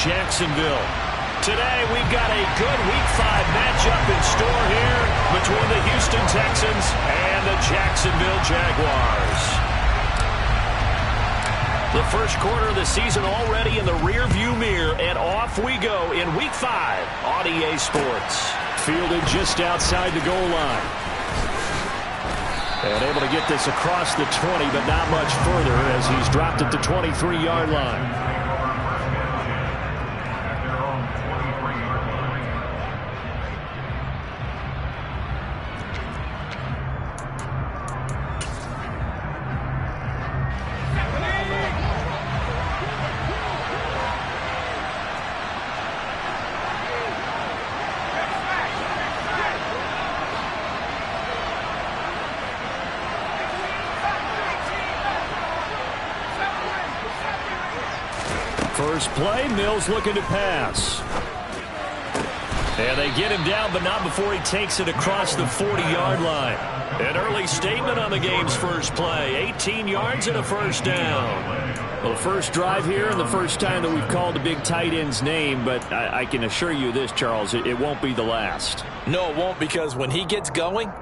Jacksonville. Today, we've got a good Week 5 matchup in store here between the Houston Texans and the Jacksonville Jaguars. The first quarter of the season already in the rearview mirror, and off we go in Week 5 on EA Sports. Fielded just outside the goal line. And able to get this across the 20, but not much further as he's dropped at the 23-yard line. First play, Mills looking to pass. And they get him down, but not before he takes it across the 40-yard line. An early statement on the game's first play. 18 yards and a first down. Well, the first drive here and the first time that we've called the big tight end's name, but I can assure you this, Charles, it won't be the last. No, it won't, because when he gets going,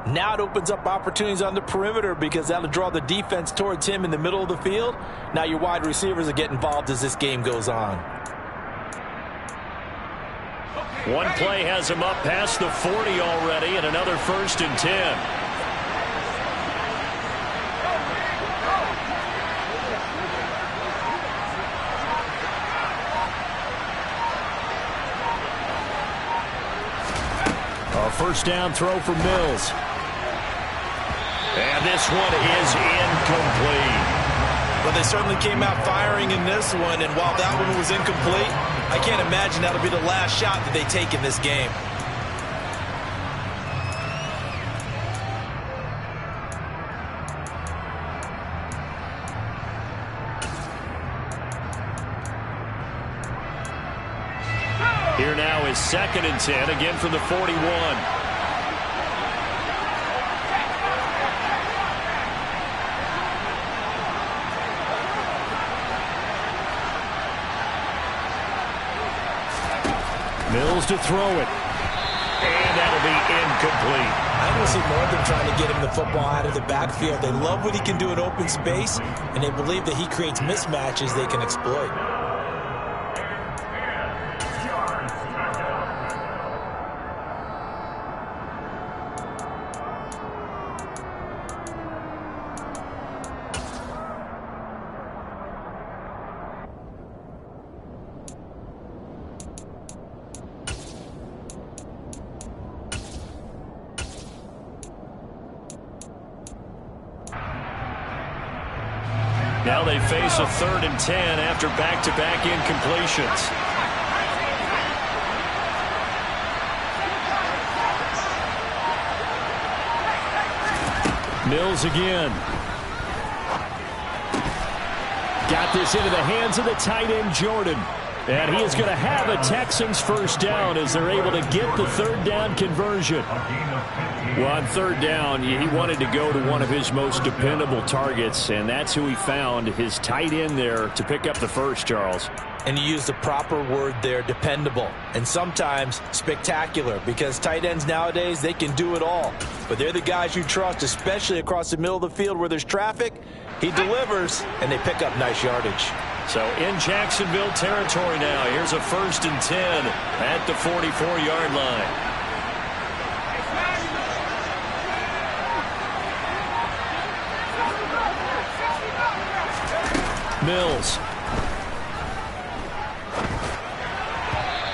now it opens up opportunities on the perimeter because that'll draw the defense towards him in the middle of the field. Now your wide receivers will get involved as this game goes on. One play has him up past the 40 already, and another 1st and 10. A first down throw for Mills. And this one is incomplete. Well, they certainly came out firing in this one, and while that one was incomplete, I can't imagine that'll be the last shot that they take in this game. Here now is 2nd and 10, again from the 41. Mills to throw it. And that'll be incomplete. I don't see more of them trying to get him the football out of the backfield. They love what he can do in open space, and they believe that he creates mismatches they can exploit. Now they face a 3rd and 10 after back-to-back incompletions. Mills again. Got this into the hands of the tight end, Jordan. And he is going to have a Texans first down as they're able to get the 3rd down conversion. Well, on 3rd down, he wanted to go to one of his most dependable targets, and that's who he found, his tight end there, to pick up the first, Charles. And you use the proper word there, dependable, and sometimes spectacular, because tight ends nowadays, they can do it all. But they're the guys you trust, especially across the middle of the field where there's traffic. He delivers, and they pick up nice yardage. So in Jacksonville territory now, here's a 1st and 10 at the 44-yard line. Mills.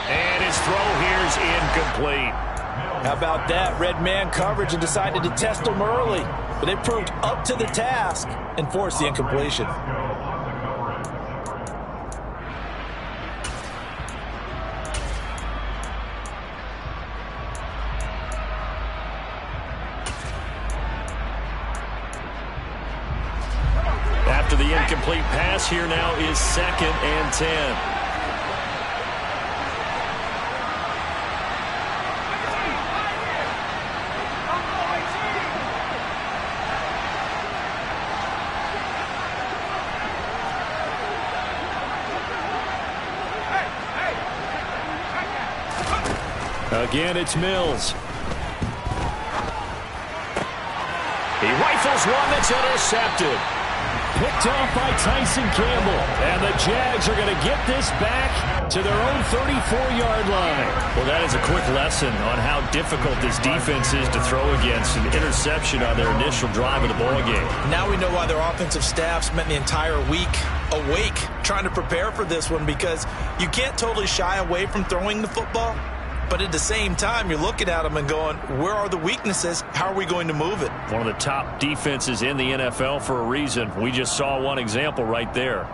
And his throw here is incomplete. How about that? Red man coverage and decided to test him early. But they proved up to the task and forced the incompletion. After the incomplete pass, here now is 2nd and 10. Again, it's Mills. He rifles one that's intercepted. Picked off by Tyson Campbell. And the Jags are going to get this back to their own 34-yard line. Well, that is a quick lesson on how difficult this defense is to throw against. An interception on their initial drive of the ballgame. Now we know why their offensive staff spent the entire week awake trying to prepare for this one, because you can't totally shy away from throwing the football. But at the same time, you're looking at them and going, where are the weaknesses? How are we going to move it? One of the top defenses in the NFL for a reason. We just saw one example right there.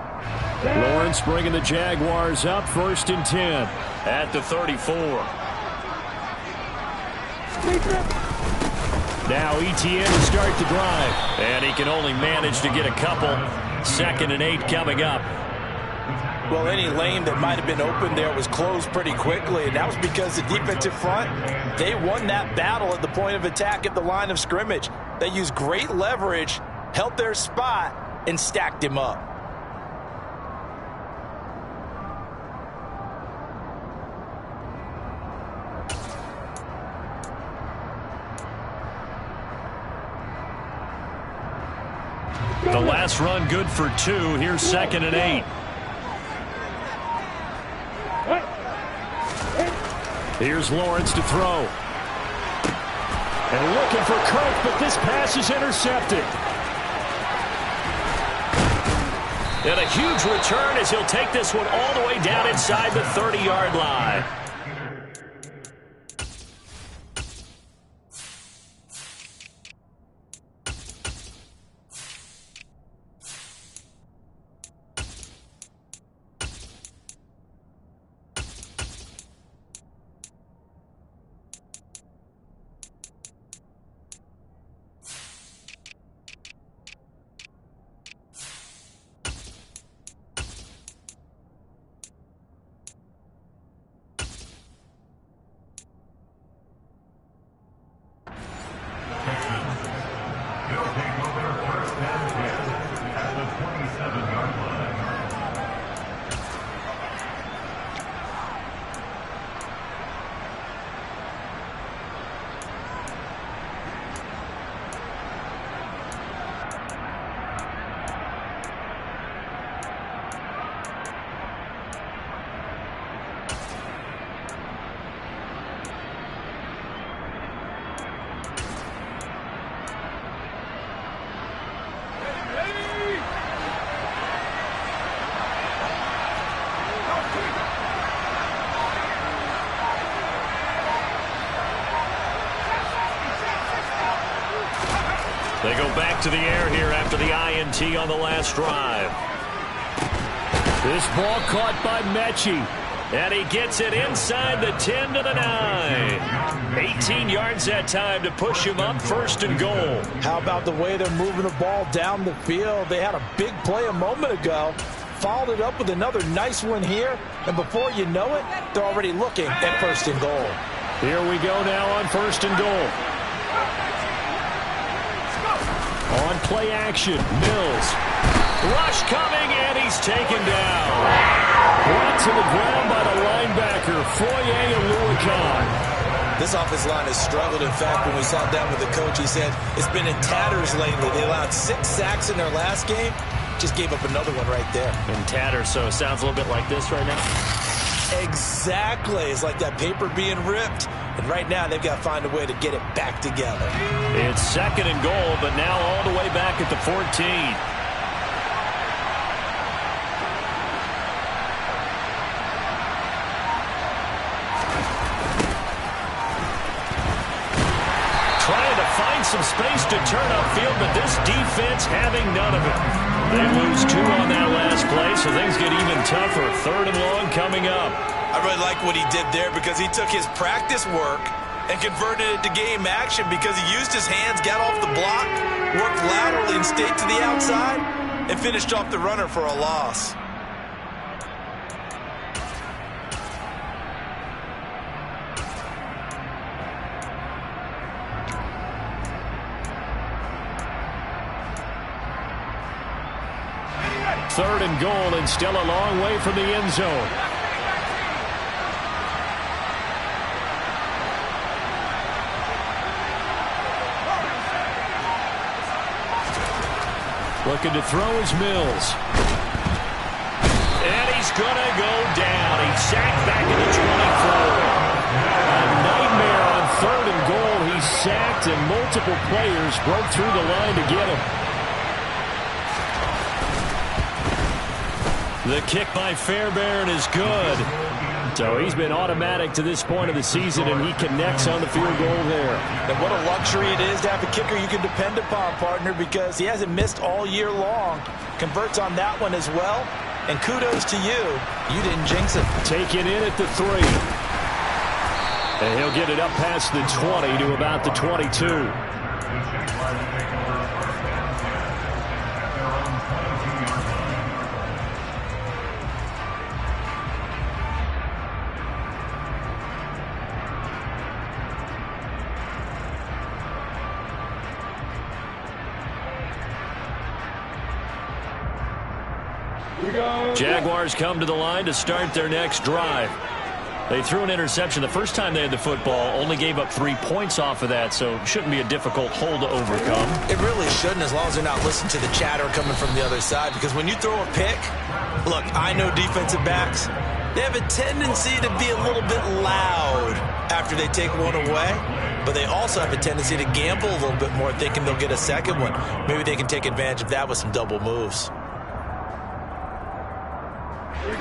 Lawrence bringing the Jaguars up, 1st and 10 at the 34. Now ETN to start the drive. And he can only manage to get a couple. 2nd and 8 coming up. Well, any lane that might have been open there was closed pretty quickly, and that was because the defensive front, they won that battle at the point of attack at the line of scrimmage. They used great leverage, held their spot, and stacked him up. The last run good for 2. Here's 2nd and 8. Here's Lawrence to throw. And looking for Kirk, but this pass is intercepted. And a huge return as he'll take this one all the way down inside the 30-yard line. They go back to the air here after the INT on the last drive. This ball caught by Mechie. And he gets it inside the 10 to the 9. 18 yards that time to push him up, 1st and goal. How about the way they're moving the ball down the field? They had a big play a moment ago. Followed it up with another nice one here. And before you know it, they're already looking at 1st and goal. Here we go now on 1st and goal. On play action, Mills. Rush coming, and he's taken down. Brought to the ground by the linebacker, Foye Oluokun. This offensive line has struggled. In fact, when we sat down with the coach, he said it's been in tatters lately. They allowed 6 sacks in their last game. Just gave up another one right there. In tatters, so it sounds a little bit like this right now. Exactly. It's like that paper being ripped. And right now, they've got to find a way to get it back together. It's 2nd and goal, but now all the way back at the 14. Trying to find some space to turn upfield, but this defense having none of it. They lose 2 on that last play, so things get even tougher. 3rd and long coming up. I really like what he did there because he took his practice work and converted it to game action because he used his hands, got off the block, worked laterally and stayed to the outside, and finished off the runner for a loss. Third and goal, and still a long way from the end zone. Looking to throw is Mills. And he's going to go down. He's sacked back at the 24. A nightmare on 3rd and goal. He's sacked, and multiple players broke through the line to get him. The kick by Fairbairn is good. So he's been automatic to this point of the season, and he connects on the field goal there. And what a luxury it is to have a kicker you can depend upon, partner, because he hasn't missed all year long. Converts on that one as well. And kudos to you. You didn't jinx it. Taken in at the 3. And he'll get it up past the 20 to about the 22. Jaguars come to the line to start their next drive. They threw an interception the first time they had the football, only gave up 3 points off of that, so it shouldn't be a difficult hole to overcome. It really shouldn't, as long as they're not listening to the chatter coming from the other side, because when you throw a pick, look, I know defensive backs, they have a tendency to be a little bit loud after they take one away, but they also have a tendency to gamble a little bit more, thinking they'll get a second one. Maybe they can take advantage of that with some double moves.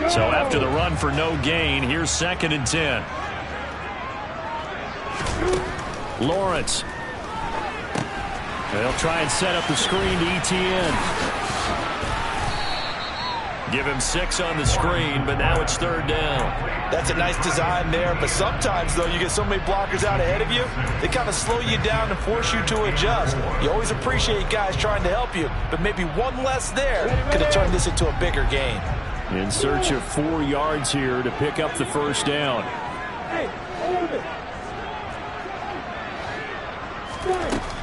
So after the run for no gain, here's 2nd and 10. Lawrence. They'll try and set up the screen to ETN. Give him 6 on the screen, but now it's 3rd down. That's a nice design there, but sometimes, though, you get so many blockers out ahead of you, they kind of slow you down and force you to adjust. You always appreciate guys trying to help you, but maybe one less there could have turned this into a bigger gain. In search of 4 yards here to pick up the 1st down.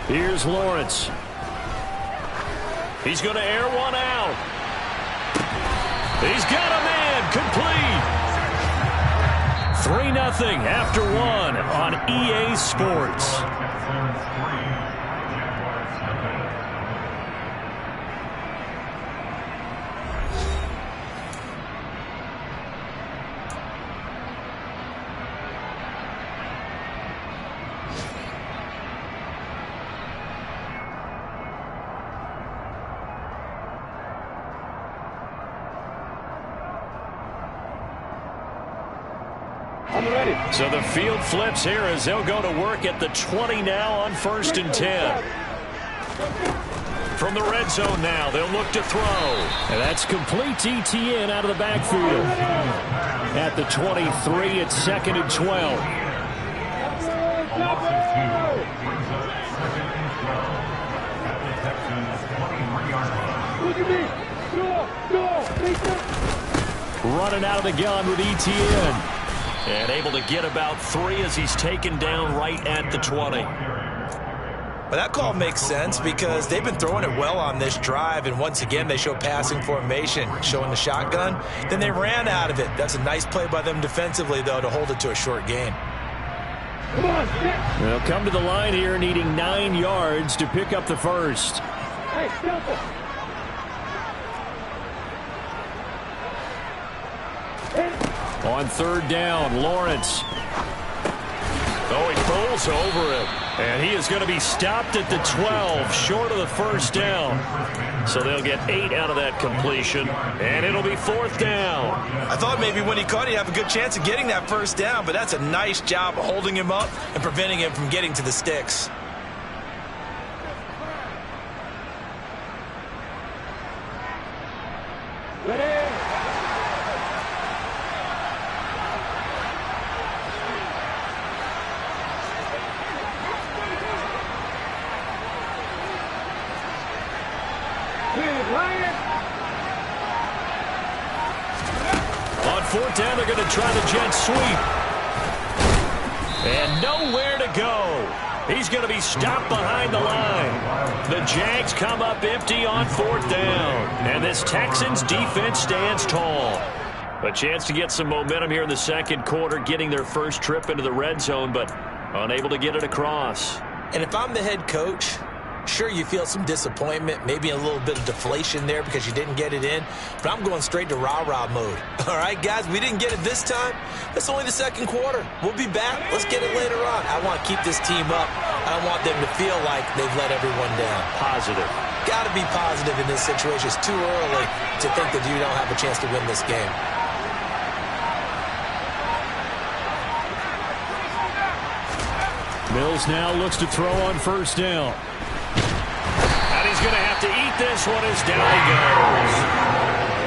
Here's Lawrence. He's going to air one out. He's got a man. Complete. 3-0 after 1 on EA Sports. So the field flips here as they'll go to work at the 20 now on 1st and 10. From the red zone now, they'll look to throw. And that's complete to ETN out of the backfield. At the 23, it's 2nd and 12. Running out of the gun with ETN. And able to get about 3 as he's taken down right at the 20. But that call makes sense because they've been throwing it well on this drive, and once again they show passing formation, showing the shotgun. Then they ran out of it. That's a nice play by them defensively, though, to hold it to a short gain. They'll come to the line here needing 9 yards to pick up the 1st. Hey, on 3rd down, Lawrence. Oh, he rolls over it. And he is going to be stopped at the 12, short of the 1st down. So they'll get 8 out of that completion, and it'll be 4th down. I thought maybe when he caught it, he'd have a good chance of getting that 1st down, but that's a nice job of holding him up and preventing him from getting to the sticks. On 4th down, they're going to try the jet sweep. And nowhere to go. He's going to be stopped behind the line. The Jags come up empty on 4th down. And this Texans defense stands tall. A chance to get some momentum here in the 2nd quarter, getting their first trip into the red zone, but unable to get it across. And if I'm the head coach, Sure, you feel some disappointment, maybe a little bit of deflation there because you didn't get it in, but I'm going straight to rah-rah mode. All right, guys, we didn't get it this time. It's only the second quarter. We'll be back. Let's get it later on. I want to keep this team up. I don't want them to feel like they've let everyone down. Positive. Got to be positive in this situation. It's too early to think that you don't have a chance to win this game. Mills now looks to throw on first down. And he's going to have to eat this one as down he goes.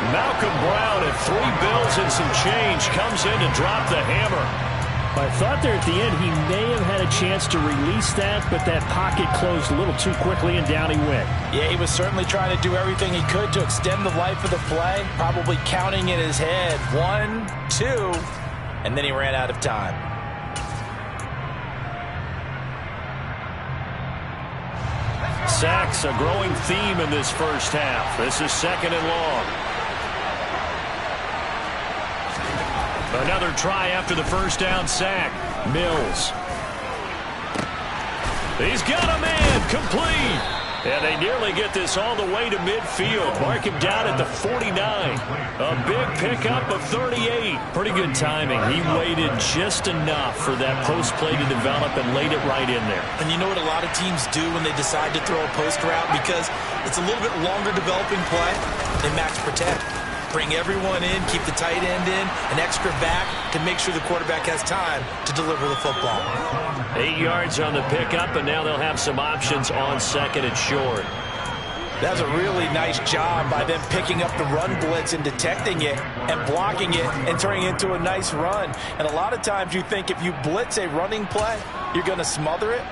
Malcolm Brown at 3 bills and some change comes in to drop the hammer. I thought there at the end he may have had a chance to release that, but that pocket closed a little too quickly and down he went. Yeah, he was certainly trying to do everything he could to extend the life of the play, probably counting in his head 1, 2, and then he ran out of time. Sacks, a growing theme in this first half. This is second and long. Another try after the first down sack. Mills. He's got a man complete. And they nearly get this all the way to midfield. Mark him down at the 49. A big pickup of 38. Pretty good timing. He waited just enough for that post play to develop and laid it right in there. And you know what a lot of teams do when they decide to throw a post route? Because it's a little bit longer developing play. They max protect. Bring everyone in, keep the tight end in, an extra back to make sure the quarterback has time to deliver the football. 8 yards on the pickup, and now they'll have some options on second and short. That's a really nice job by them picking up the run blitz and detecting it and blocking it and turning it into a nice run. And a lot of times you think if you blitz a running play, you're going to smother it.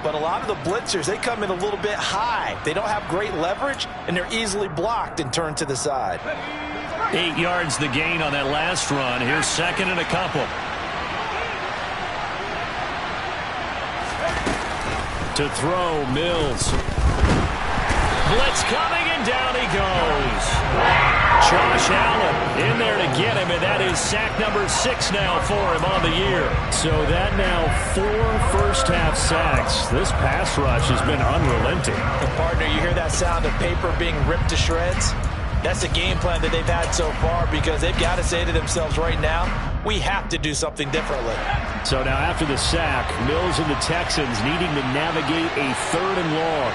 But a lot of the blitzers, they come in a little bit high. They don't have great leverage, and they're easily blocked and turned to the side. 8 yards the gain on that last run. Here's second and a couple. To throw, Mills. Blitz coming, and down he goes. Josh Allen in there to get him, and that is sack number 6 now for him on the year. So that now 4 first-half sacks. This pass rush has been unrelenting. And partner, you hear that sound of paper being ripped to shreds? That's the game plan that they've had so far because they've got to say to themselves right now, we have to do something differently. So now after the sack, Mills and the Texans needing to navigate a 3rd and long.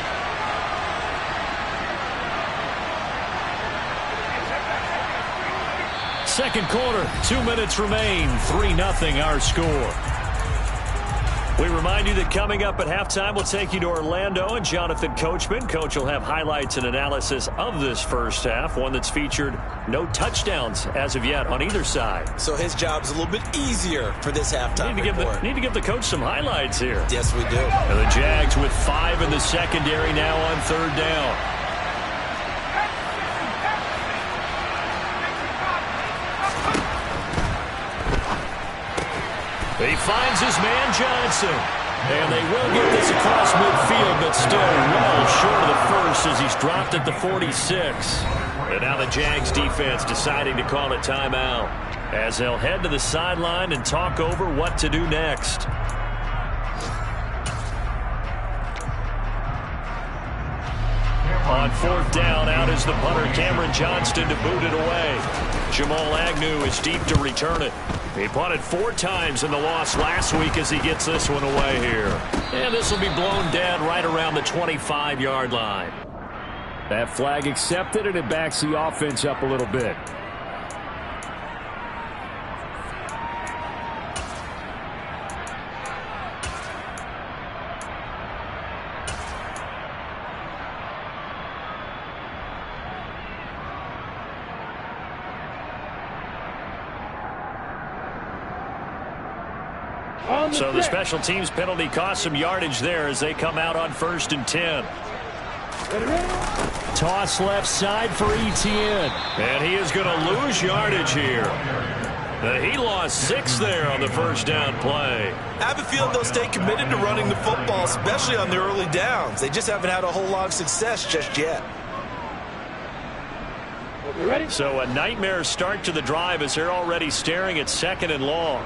Second quarter, 2 minutes remain. 3-0 our score. We remind you that coming up at halftime, we'll take you to Orlando and Jonathan Coachman. Coach will have highlights and analysis of this first half, one that's featured no touchdowns as of yet on either side. So his job's a little bit easier for this halftime report. Need to give the coach some highlights here. Yes, we do. And the Jags with 5 in the secondary now on 3rd down. He finds his man Johnson. And they will get this across midfield, but still well short of the first as he's dropped at the 46. And now the Jags defense deciding to call a timeout as they'll head to the sideline and talk over what to do next. On 4th down, out is the punter, Cameron Johnston, to boot it away. Jamal Agnew is deep to return it. He punted 4 times in the loss last week as he gets this one away here. And this will be blown dead right around the 25-yard line. That flag accepted, and it backs the offense up a little bit. So the special teams penalty cost some yardage there as they come out on 1st and 10. Toss left side for Etienne. And he is going to lose yardage here. He lost 6 there on the first down play. I have a feeling they'll stay committed to running the football, especially on the early downs. They just haven't had a whole lot of success just yet. So a nightmare start to the drive as they're already staring at 2nd and long.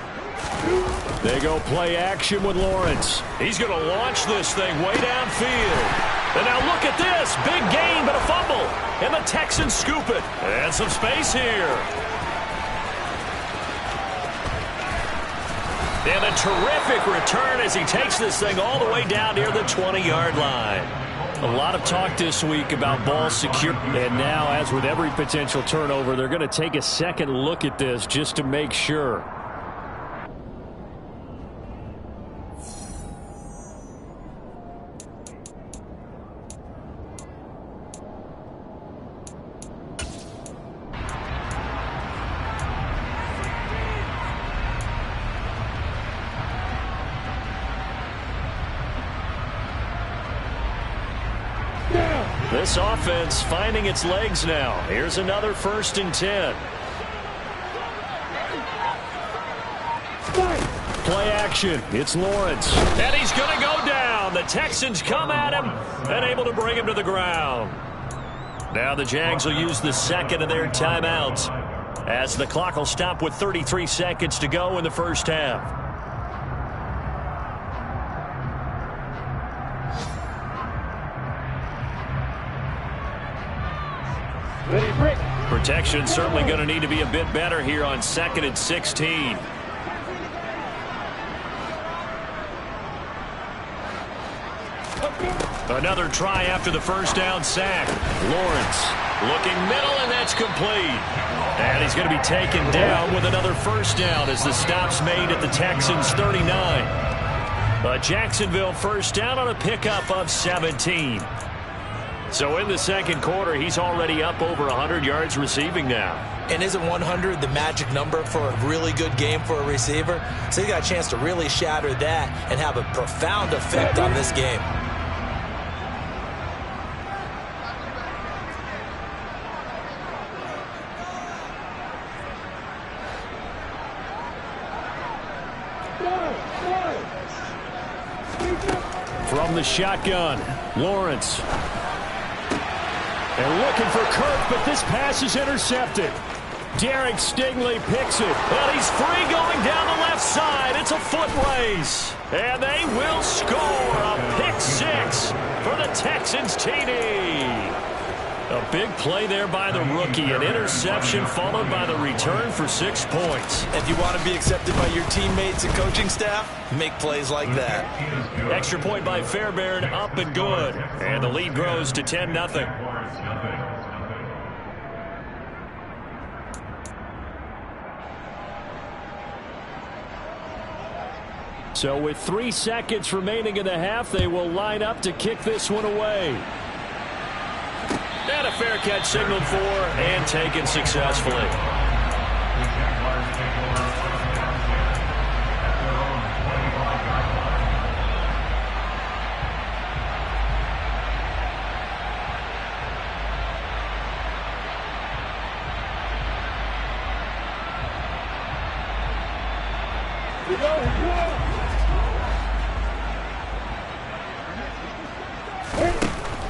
They go play action with Lawrence. He's going to launch this thing way downfield. And now look at this. Big gain, but a fumble. And the Texans scoop it. And some space here. And a terrific return as he takes this thing all the way down near the 20-yard line. A lot of talk this week about ball security. And now, as with every potential turnover, they're going to take a second look at this just to make sure. This offense finding its legs now. Here's another 1st and 10. Play action. It's Lawrence. And he's going to go down. The Texans come at him and able to bring him to the ground. Now the Jags will use the second of their timeouts as the clock will stop with 33 seconds to go in the first half. Protection certainly going to need to be a bit better here on 2nd and 16. Another try after the first down sack. Lawrence looking middle, and that's complete. And he's going to be taken down with another first down as the stop's made at the Texans' 39. A Jacksonville first down on a pickup of 17. So in the second quarter, he's already up over 100 yards receiving now. And isn't 100 the magic number for a really good game for a receiver? So he got a chance to really shatter that and have a profound effect on this game. From the shotgun, Lawrence. And looking for Kirk, but this pass is intercepted. Derek Stingley picks it. Well, he's free going down the left side. It's a foot race. And they will score a pick six for the Texans TD. A big play there by the rookie. An interception followed by the return for 6 points. If you want to be accepted by your teammates and coaching staff, make plays like that. Extra point by Fairbairn, up and good. And the lead grows to 10-0. So with 3 seconds remaining in the half, they will line up to kick this one away. And a fair catch signaled for and taken successfully.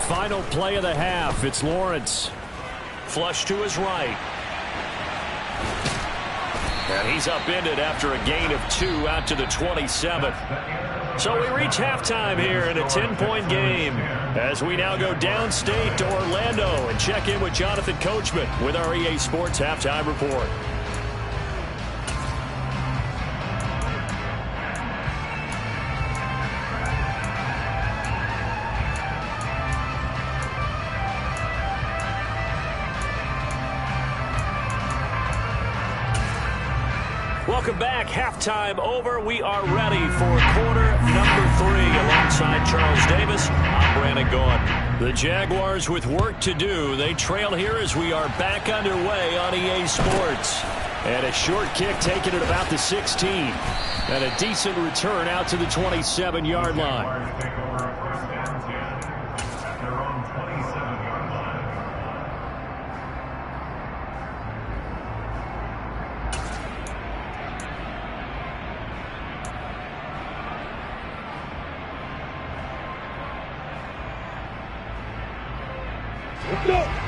Final play of the half. It's Lawrence. Flush to his right. And he's upended after a gain of 2 out to the 27. So we reach halftime here in a 10-point game as we now go downstate to Orlando and check in with Jonathan Coachman with our EA Sports Halftime Report. Welcome back. Halftime over. We are ready for quarter number 3. Alongside Charles Davis, I'm Brandon Gaughan. The Jaguars with work to do. They trail here as we are back underway on EA Sports. And a short kick taken at about the 16. And a decent return out to the 27-yard line.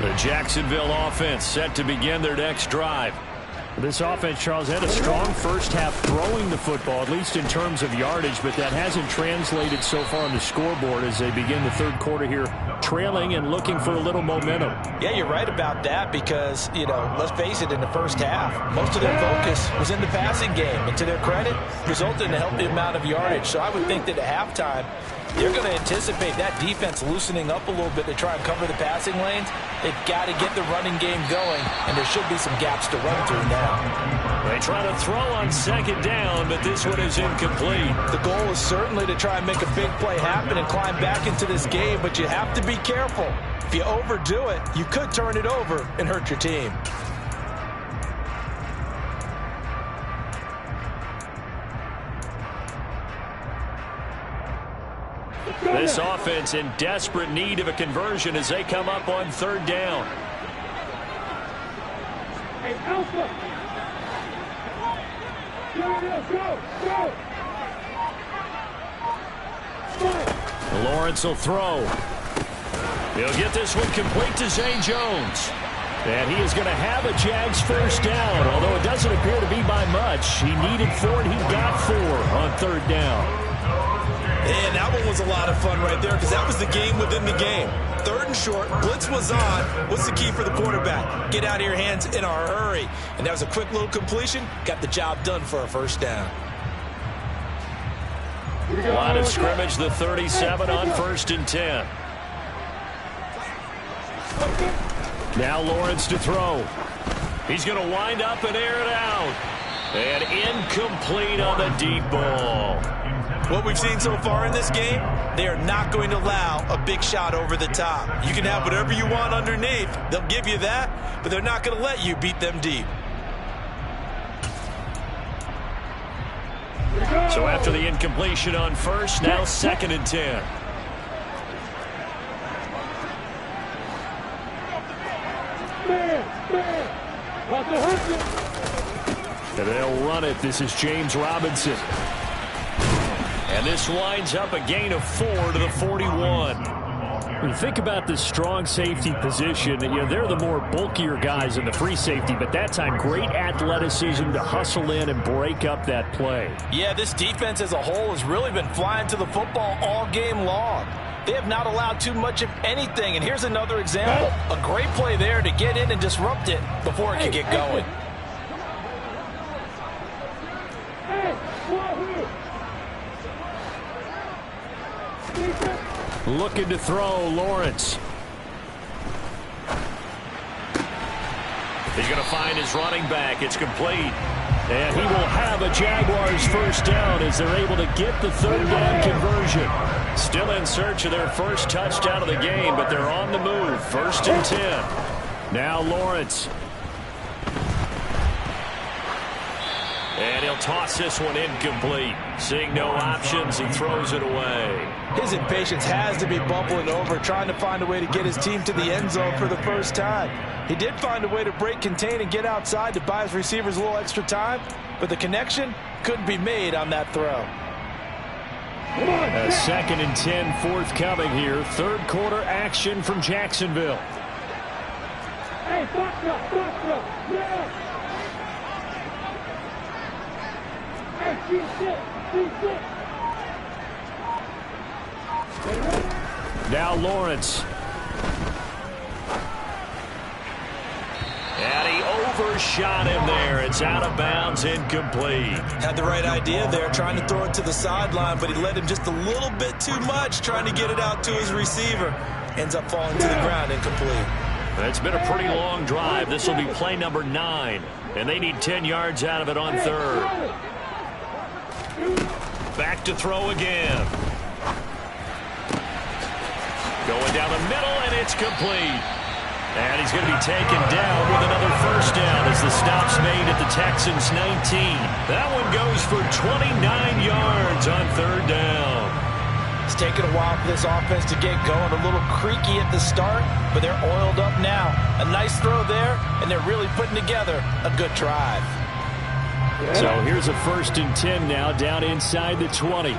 The Jacksonville offense set to begin their next drive. This offense, Charles, had a strong first half throwing the football, at least in terms of yardage, but that hasn't translated so far on the scoreboard as they begin the third quarter here, trailing and looking for a little momentum. Yeah, you're right about that because, let's face it, in the first half, most of their focus was in the passing game. And to their credit, resulted in a healthy amount of yardage. So I would think that at halftime, they're going to anticipate that defense loosening up a little bit to try and cover the passing lanes. They've got to get the running game going, and there should be some gaps to run through now. They try to throw on second down, but this one is incomplete. The goal is certainly to try and make a big play happen and climb back into this game, but you have to be careful. If you overdo it, you could turn it over and hurt your team. This offense in desperate need of a conversion as they come up on third down. Hey, Alpha! Go! Lawrence will throw. He'll get this one complete to Zay Jones. And he is going to have a Jags first down, although it doesn't appear to be by much. He needed 4, and he got 4 on third down. And that one was a lot of fun right there because that was the game within the game. Third and short, blitz was on. What's the key for the quarterback? Get out of your hands in a hurry. And that was a quick little completion. Got the job done for a first down. Line of scrimmage, the 37 on 1st and 10. Now Lawrence to throw. He's going to wind up and air it out. And incomplete on the deep ball. What we've seen so far in this game, they are not going to allow a big shot over the top. You can have whatever you want underneath. They'll give you that, but they're not going to let you beat them deep. So after the incompletion on first, now 2nd and 10. And they'll run it. This is James Robinson. And this winds up a gain of 4 to the 41. When you think about the strong safety position, they're the more bulkier guys in the free safety, but that time great athleticism to hustle in and break up that play. Yeah, this defense as a whole has really been flying to the football all game long. They have not allowed too much of anything, and here's another example. A great play there to get in and disrupt it before it could get going. Looking to throw, Lawrence. He's going to find his running back. It's complete. And he will have a Jaguars first down as they're able to get the third down conversion. Still in search of their first touchdown of the game, but they're on the move. 1st and 10. Now Lawrence. And he'll toss this one incomplete. Seeing no options, he throws it away. His impatience has to be bubbling over, trying to find a way to get his team to the end zone for the first time. He did find a way to break contain and get outside to buy his receivers a little extra time, but the connection couldn't be made on that throw. A 2nd and 10 forthcoming here. Third quarter action from Jacksonville. Hey, box up, yeah. Now Lawrence. And he overshot him there. It's out of bounds, incomplete. Had the right idea there, trying to throw it to the sideline, but he led him just a little bit too much, trying to get it out to his receiver. Ends up falling to the ground, incomplete. It's been a pretty long drive. This will be play number 9, and they need 10 yards out of it on third. Back to throw again. Going down the middle, and it's complete. And he's going to be taken down with another first down as the stop's made at the Texans' 19. That one goes for 29 yards on third down. It's taken a while for this offense to get going. A little creaky at the start, but they're oiled up now. A nice throw there, and they're really putting together a good drive. So here's a 1st and 10 now, down inside the 20.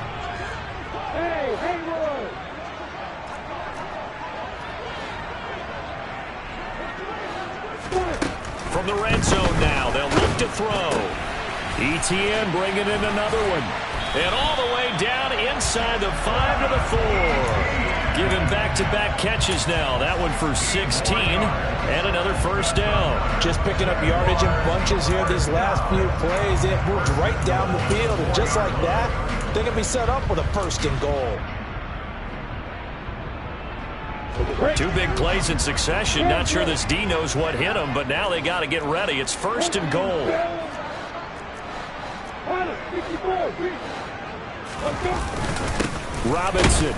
From the red zone now, they'll look to ETN bringing in another one. And all the way down inside the 5 to the 4. Giving back-to-back catches now. That one for 16 and another first down. Just picking up yardage in bunches here these last few plays. They have moved right down the field, and just like that, they can be set up with a first and goal. 2 big plays in succession. Not sure this D knows what hit him, but now they got to get ready. It's first and goal. Robinson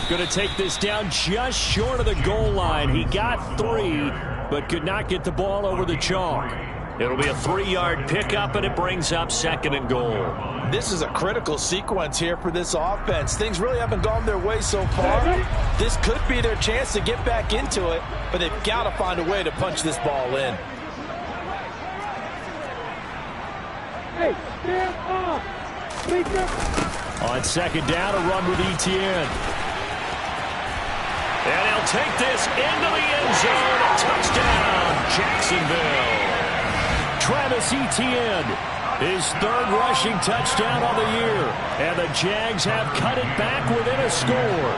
going to take this down just short of the goal line. He got 3, but could not get the ball over the chalk. It'll be a 3-yard pickup, and it brings up second and goal. This is a critical sequence here for this offense. Things really haven't gone their way so far. This could be their chance to get back into it, but they've got to find a way to punch this ball in. Hey, stand up. On second down, a run with ETN. And he'll take this into the end zone. Touchdown, Jacksonville. Travis Etienne, his 3rd rushing touchdown on the year. And the Jags have cut it back within a score.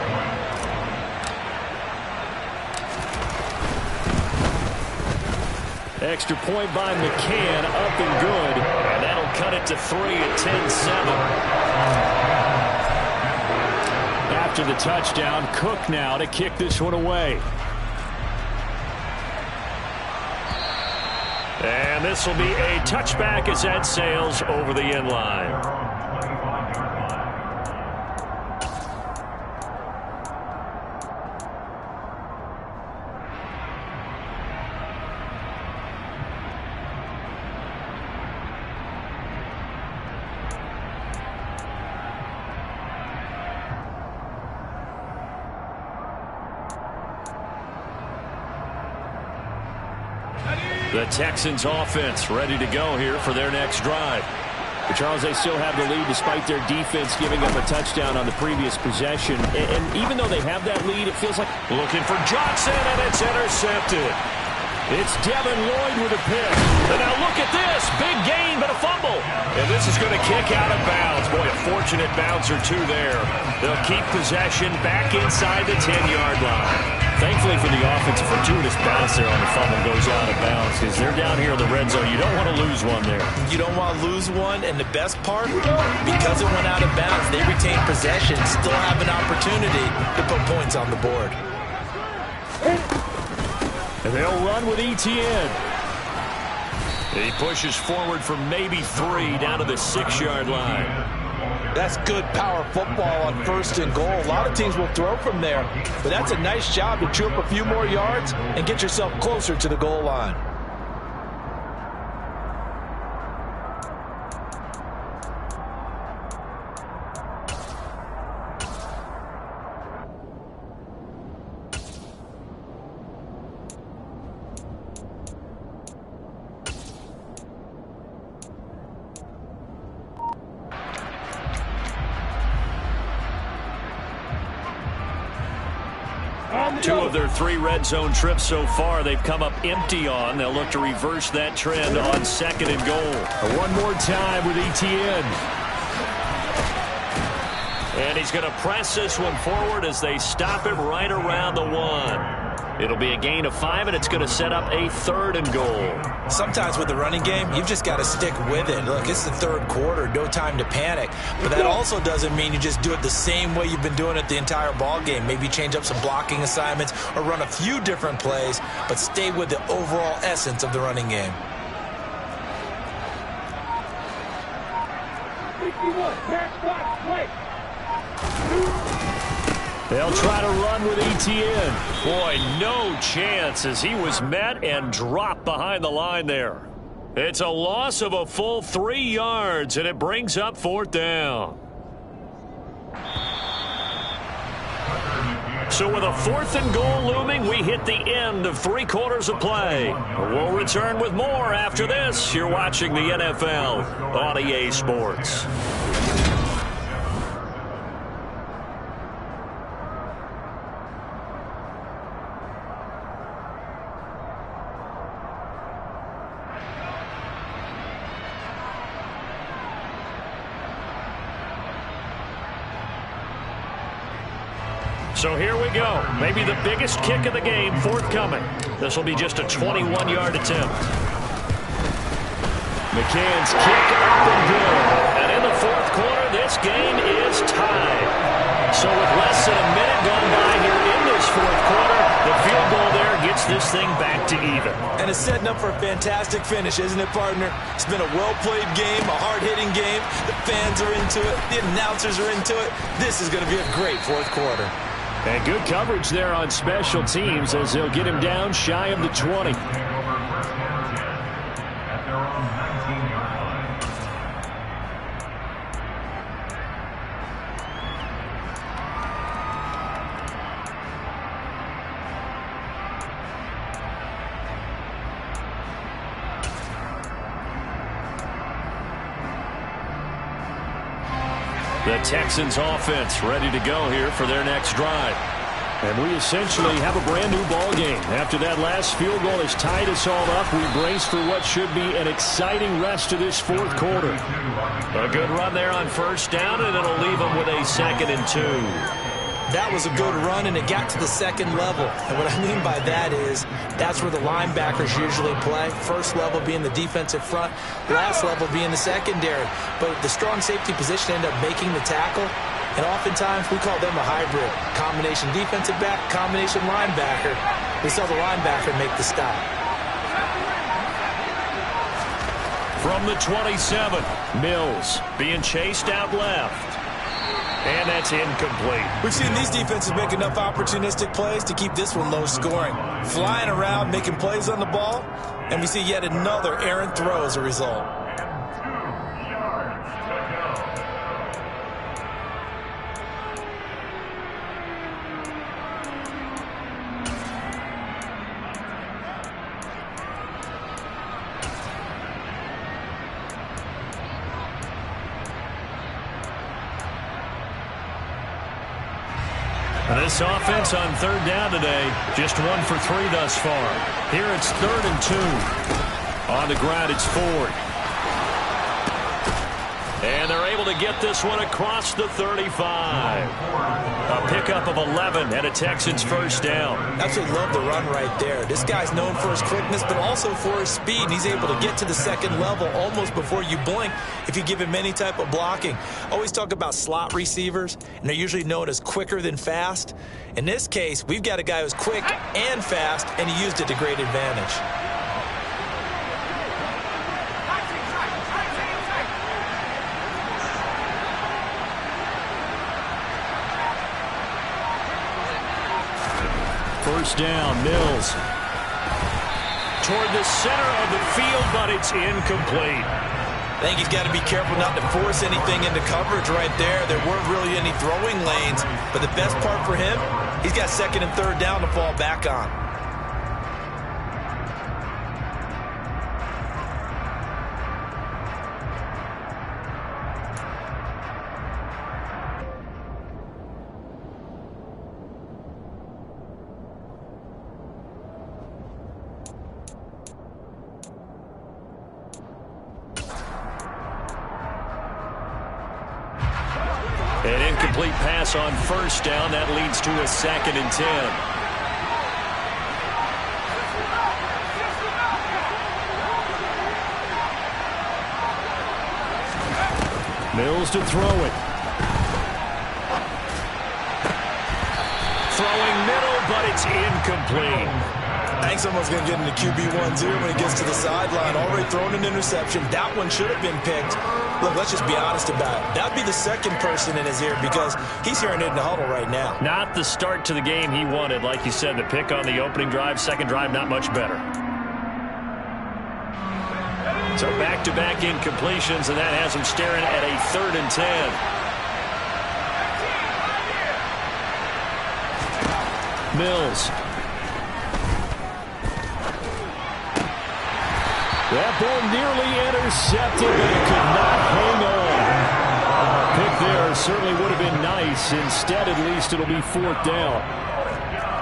Extra point by McCann, up and good. And that'll cut it to 3 at 10-7. After the touchdown, Cook now to kick this one away. And this will be a touchback as that sails over the end line. The Texans offense ready to go here for their next drive. But Charles, they still have the lead despite their defense giving up a touchdown on the previous possession. And even though they have that lead, it feels like looking for Johnson, and it's intercepted. It's Devin Lloyd with a pick. And now look at this. Big gain, but a fumble. And this is going to kick out of bounds. Boy, a fortunate bounce or 2 there. They'll keep possession back inside the 10-yard line. Thankfully for the offense, a fortuitous bounce there on the fumble goes out of bounds because they're down here in the red zone. You don't want to lose one there. You don't want to lose one, and the best part, because it went out of bounds, they retain possession, still have an opportunity to put points on the board. And they'll run with ETN. He pushes forward for maybe 3 down to the 6-yard line. That's good power football on first and goal. A lot of teams will throw from there, but that's a nice job to chew up a few more yards and get yourself closer to the goal line. Two of their 3 red zone trips so far they've come up empty on. They'll look to reverse that trend on second and goal. One more time with ETN. And he's going to press this one forward as they stop him right around the 1. It'll be a gain of 5, and it's going to set up a 3rd and goal. Sometimes with the running game, you've just got to stick with it. Look, it's the 3rd quarter, no time to panic. But that also doesn't mean you just do it the same way you've been doing it the entire ball game. Maybe change up some blocking assignments or run a few different plays, but stay with the overall essence of the running game. 61, pass, block, play. They'll try to run with ETN. Boy, no chance as he was met and dropped behind the line there. It's a loss of a full 3 yards, and it brings up 4th down. So with a 4th and goal looming, we hit the end of 3 quarters of play. We'll return with more after this. You're watching the NFL on EA Sports. So here we go. Maybe the biggest kick of the game forthcoming. This will be just a 21-yard attempt. McCann's kick up and good. And in the fourth quarter, this game is tied. So with less than a minute gone by here in this fourth quarter, the field goal there gets this thing back to even. And it's setting up for a fantastic finish, isn't it, partner? It's been a well-played game, a hard-hitting game. The fans are into it. The announcers are into it. This is going to be a great fourth quarter. And good coverage there on special teams as they'll get him down shy of the 20. The Texans offense ready to go here for their next drive. And we essentially have a brand new ball game. After that last field goal has tied us all up, we brace for what should be an exciting rest of this fourth quarter. A good run there on first down, and it'll leave them with a 2nd and 2. That was a good run, and it got to the second level. And what I mean by that is that's where the linebackers usually play. First level being the defensive front, last level being the secondary. But the strong safety position ended up making the tackle. And oftentimes we call them a hybrid. Combination defensive back, combination linebacker. We saw the linebacker make the stop. From the 27, Mills being chased out left. And that's incomplete. We've seen these defenses make enough opportunistic plays to keep this one low scoring. Flying around, making plays on the ball, and we see yet another errant throw as a result. This offense on third down today, just 1 for 3 thus far. Here it's 3rd and 2. On the ground, it's Ford. And they're able to get this one across the 35. A pickup of 11 and a Texans first down. Absolutely love the run right there. This guy's known for his quickness, but also for his speed. And he's able to get to the second level almost before you blink if you give him any type of blocking. Always talk about slot receivers, and they're usually known as quicker than fast. In this case, we've got a guy who's quick and fast, and he used it to great advantage. First down, Mills. Toward the center of the field, but it's incomplete. I think he's got to be careful not to force anything into coverage right there. There weren't really any throwing lanes, but the best part for him, he's got 2nd and 3rd down to fall back on. An incomplete pass on first down. That leads to a 2nd and 10. Mills to throw it. Throwing middle, but it's incomplete. I think someone's going to get into QB1-0 when he gets to the sideline. Already thrown an interception. That one should have been picked. Look, let's just be honest about it. That would be the second person in his ear because he's hearing it in the huddle right now. Not the start to the game he wanted. Like you said, the pick on the opening drive, second drive, not much better. So back-to-back incompletions, and that has him staring at a 3rd and 10. Mills. That ball nearly intercepted, but it could not hang on. Pick there certainly would have been nice. Instead, at least, it'll be 4th down.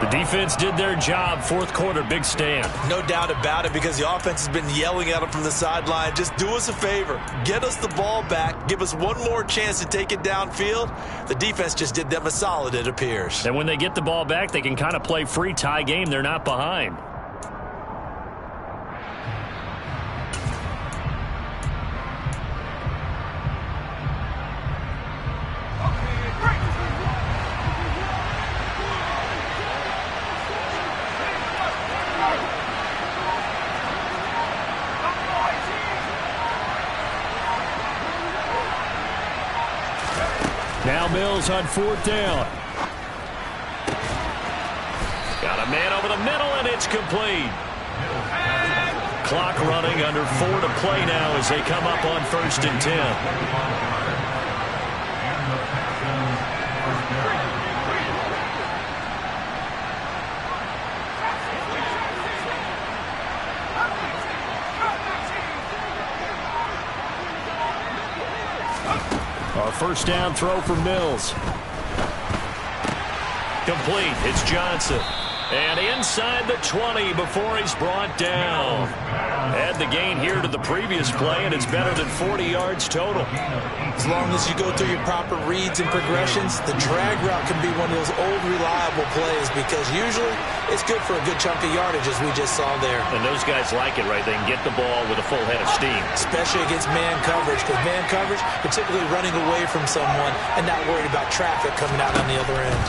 The defense did their job. Fourth quarter, big stand. No doubt about it, because the offense has been yelling at them from the sideline. Just do us a favor. Get us the ball back. Give us one more chance to take it downfield. The defense just did them a solid, it appears. And when they get the ball back, they can kind of play free tie game. They're not behind. Now Mills on fourth down. Got a man over the middle, and it's complete. Clock running, under 4 to play now as they come up on 1st and 10. Our first down throw for Mills. Complete. It's Johnson. And inside the 20 before he's brought down. Add the gain here to the previous play, and it's better than 40 yards total. As long as you go through your proper reads and progressions, the drag route can be one of those old reliable plays, because usually it's good for a good chunk of yardage, as we just saw there. And those guys like it, right? They can get the ball with a full head of steam. Especially against man coverage, because man coverage, particularly running away from someone and not worried about traffic coming out on the other end.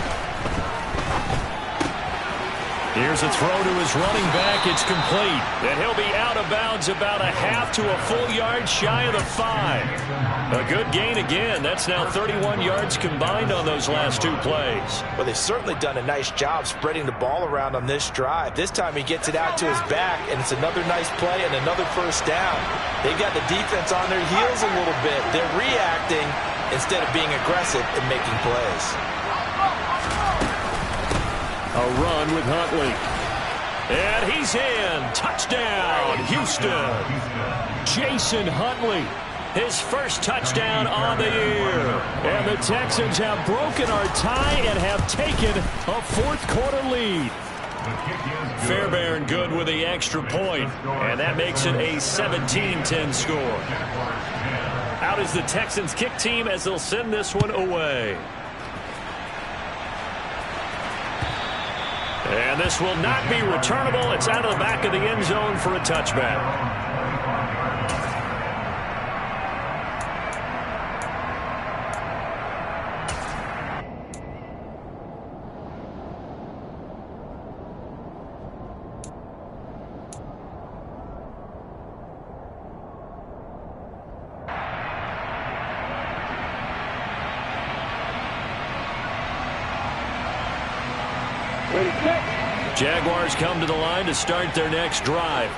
Here's a throw to his running back. It's complete. And he'll be out of bounds about a half to a full yard shy of the 5. A good gain again. That's now 31 yards combined on those last 2 plays. Well, they've certainly done a nice job spreading the ball around on this drive. This time he gets it out to his back, and it's another nice play and another first down. They've got the defense on their heels a little bit. They're reacting instead of being aggressive and making plays. A run with Huntley. And he's in. Touchdown, Houston. Jason Huntley. His first touchdown on the year. And the Texans have broken our tie and have taken a fourth quarter lead. Fairbairn good with the extra point. And that makes it a 17-10 score. Out is the Texans kick team as they'll send this one away. And this will not be returnable. It's out of the back of the end zone for a touchback. Jaguars come to the line to start their next drive.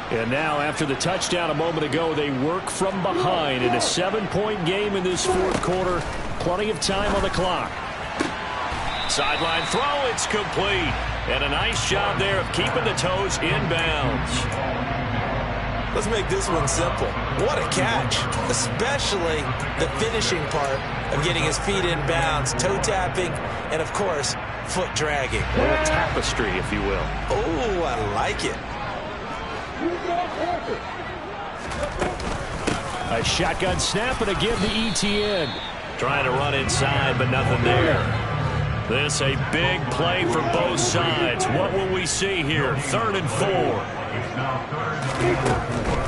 And now, after the touchdown a moment ago, they work from behind in a 7-point game in this fourth quarter. Plenty of time on the clock. Sideline throw, it's complete. And a nice job there of keeping the toes in bounds. Let's make this one simple. What a catch, especially the finishing part of getting his feet in bounds, toe tapping, and of course, foot dragging. A little tapestry, if you will. Oh, I like it. A shotgun snap and again to ETN. Trying to run inside, but nothing there. This a big play for both sides. What will we see here? 3rd and 4.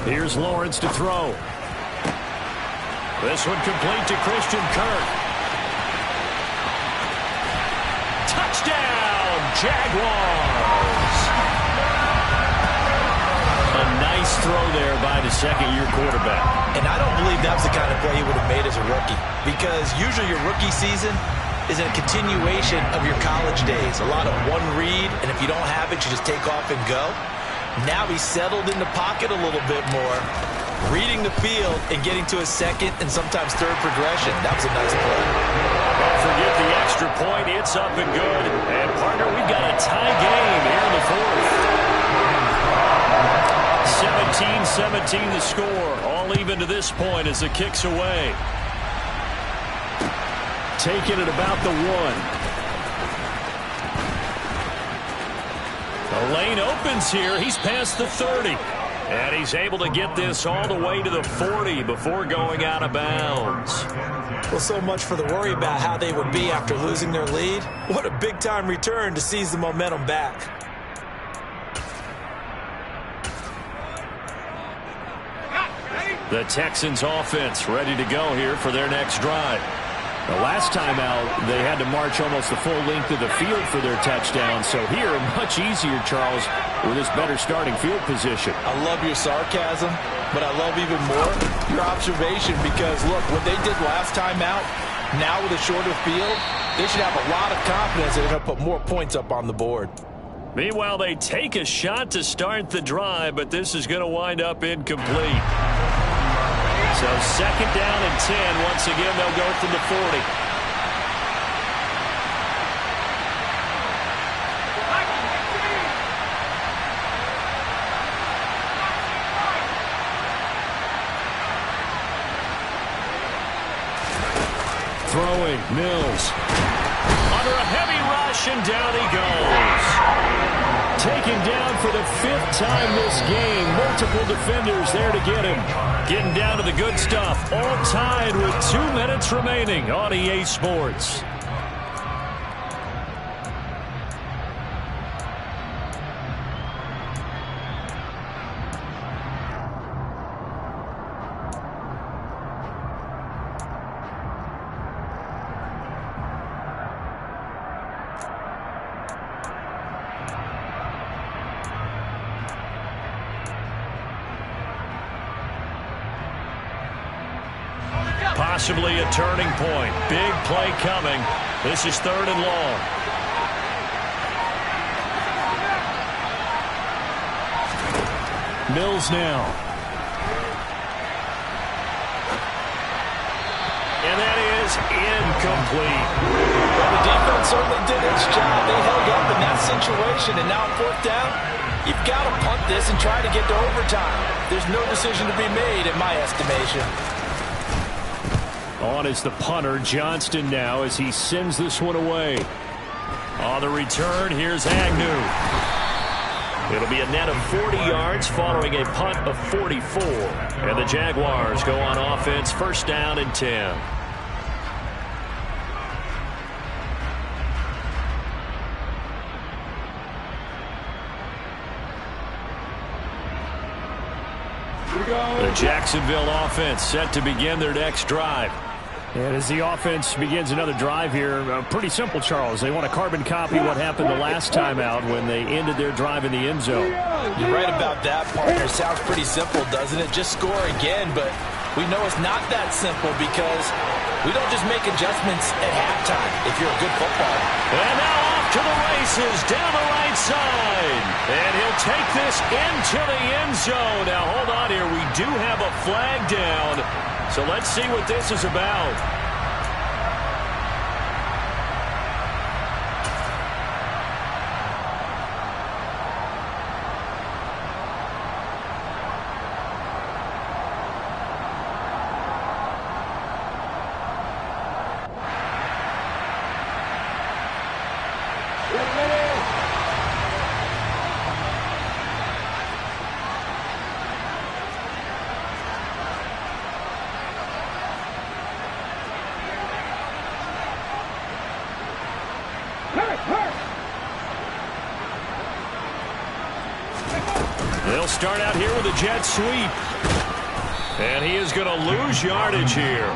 Here's Lawrence to throw. This one complete to Christian Kirk. Touchdown, Jaguars! A nice throw there by the second-year quarterback. And I don't believe that was the kind of play he would have made as a rookie, because usually your rookie season is a continuation of your college days. A lot of one read, and if you don't have it, you just take off and go. Now he's settled in the pocket a little bit more, reading the field and getting to a second and sometimes third progression. That was a nice play. Don't forget the extra point. It's up and good. And, partner, we've got a tie game here in the fourth. 17-17 the score. All even to this point as the kick's away. Taken at about the 1. The lane opens here. He's past the 30. And he's able to get this all the way to the 40 before going out of bounds. Well, so much for the worry about how they would be after losing their lead. What a big-time return to seize the momentum back. The Texans offense ready to go here for their next drive. The last time out, they had to march almost the full length of the field for their touchdown. So here, much easier, Charles, with this better starting field position. I love your sarcasm, but I love even more your observation because, look, what they did last time out, now with a shorter field, they should have a lot of confidence that they're going to put more points up on the board. Meanwhile, they take a shot to start the drive, but this is going to wind up incomplete. So 2nd down and 10. Once again, they'll go from the 40. Throwing, Mills. Under a heavy rush, and down he goes. Taken down for the 5th time this game. Multiple defenders there to get him. Getting down to the good stuff. All tied with 2 minutes remaining on EA Sports. Possibly a turning point. Big play coming. This is 3rd and long. Mills now. And that is incomplete. Well, the defense certainly did its job. They held up in that situation, and now on 4th down, you've got to punt this and try to get to overtime. There's no decision to be made, in my estimation. On is the punter, Johnston now, as he sends this one away. On the return, here's Agnew. It'll be a net of 40 yards following a punt of 44. And the Jaguars go on offense, 1st down and 10. The Jacksonville offense set to begin their next drive. And as the offense begins another drive here, pretty simple, Charles. They want to carbon copy what happened the last time out when they ended their drive in the end zone. You're right about that, partner. Sounds pretty simple, doesn't it? Just score again, but we know it's not that simple because we don't just make adjustments at halftime if you're a good footballer. And now off to the races down the right side. And he'll take this into the end zone. Now hold on here. We do have a flag down. So let's see what this is about. They'll start out here with a jet sweep. And he is going to lose yardage here.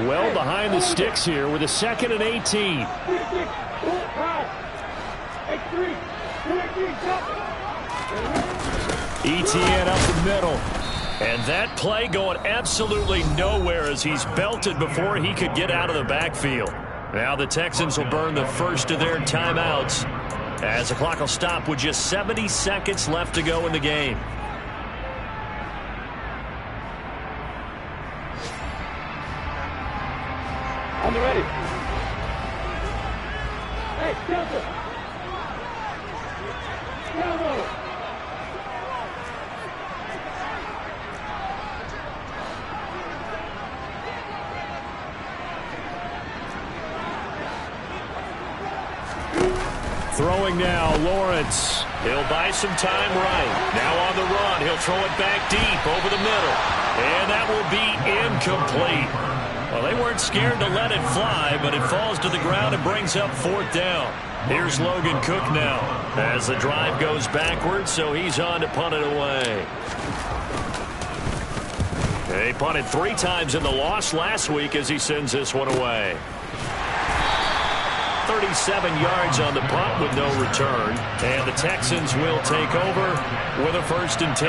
Well behind the sticks here with a 2nd and 18. ETN up the middle. And that play going absolutely nowhere as he's belted before he could get out of the backfield. Now the Texans will burn the first of their timeouts as the clock will stop with just 70 seconds left to go in the game. On the ready. Hey, Delta. Bravo. Throwing now, Lawrence. He'll buy some time right. Now on the run, he'll throw it back deep over the middle. And that will be incomplete. Well, they weren't scared to let it fly, but it falls to the ground and brings up 4th down. Here's Logan Cook now as the drive goes backwards, so he's on to punt it away. They punted 3 times in the loss last week as he sends this one away. 37 yards on the punt with no return. And the Texans will take over with a 1st and 10.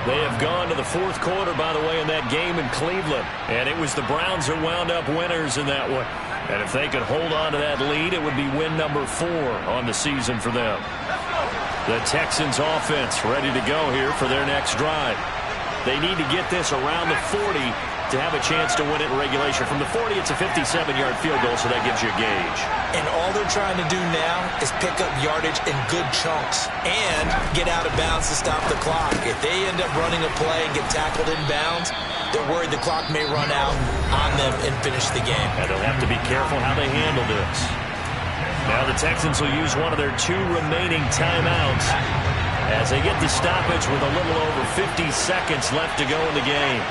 They have gone to the 4th quarter, by the way, in that game in Cleveland. And it was the Browns that wound up winners in that one. And if they could hold on to that lead, it would be win number 4 on the season for them. The Texans offense ready to go here for their next drive. They need to get this around the 40 to have a chance to win it in regulation. From the 40, it's a 57-yard field goal, so that gives you a gauge. And all they're trying to do now is pick up yardage in good chunks and get out of bounds to stop the clock. If they end up running a play and get tackled in bounds, they're worried the clock may run out on them and finish the game. And they'll have to be careful how they handle this. Now the Texans will use one of their 2 remaining timeouts as they get the stoppage with a little over 50 seconds left to go in the game.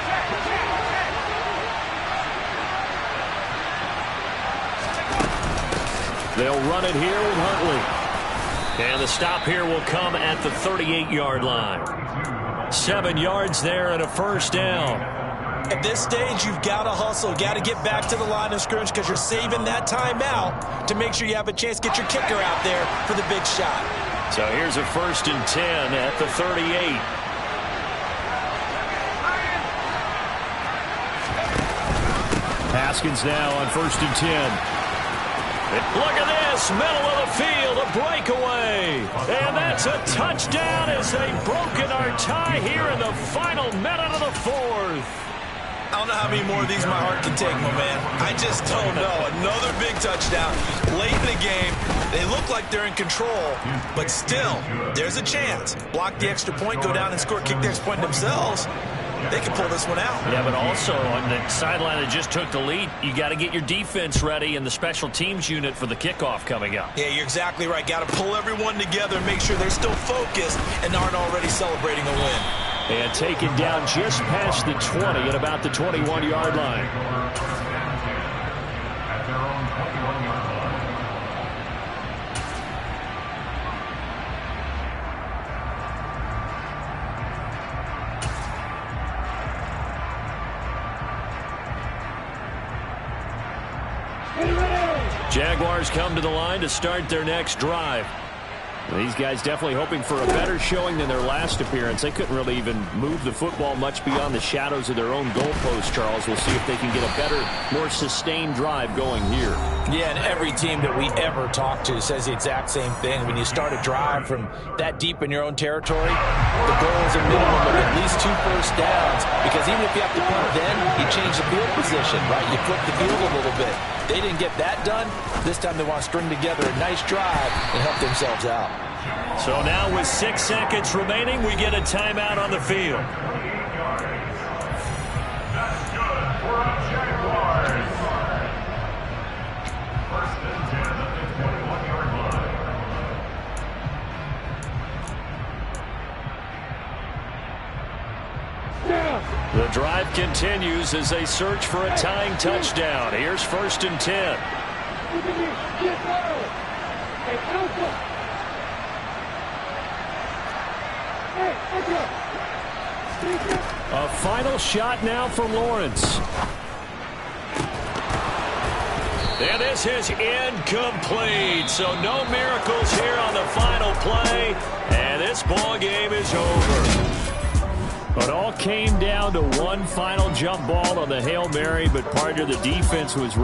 They'll run it here with Huntley. And the stop here will come at the 38-yard line. 7 yards there and a 1st down. At this stage, you've got to hustle. Got to get back to the line of scrimmage because you're saving that timeout to make sure you have a chance to get your kicker out there for the big shot. So here's a 1st and 10 at the 38. Haskins now on 1st and 10. Look at this, middle of the field, a breakaway. And that's a touchdown as they've broken our tie here in the final minute of the 4th. I don't know how many more of these my heart can take, my man. I just don't know. Another big touchdown. Late in the game, they look like they're in control, but still, there's a chance. Block the extra point, go down and score, kick the extra point themselves. They can pull this one out. Yeah, but also on the sideline that just took the lead, you got to get your defense ready and the special teams unit for the kickoff coming up. Yeah, you're exactly right. Got to pull everyone together and make sure they're still focused and aren't already celebrating a win. And taken down just past the 20 at about the 21-yard line. Jaguars come to the line to start their next drive. These guys definitely hoping for a better showing than their last appearance. They couldn't really even move the football much beyond the shadows of their own goalpost, Charles. We'll see if they can get a better, more sustained drive going here. Yeah, and every team that we ever talk to says the exact same thing. When you start a drive from that deep in your own territory, the goal is a minimum of at least 2 first downs, because even if you have to punt then, you change the field position, right? You flip the field a little bit. They didn't get that done. This time they want to string together a nice drive and help themselves out. So now with 6 seconds remaining, we get a timeout on the field. The drive continues as they search for a tying touchdown. Here's 1st and 10. A final shot now for Lawrence. And this is incomplete. So no miracles here on the final play. And this ball game is over. It all came down to one final jump ball on the Hail Mary, but part of the defense was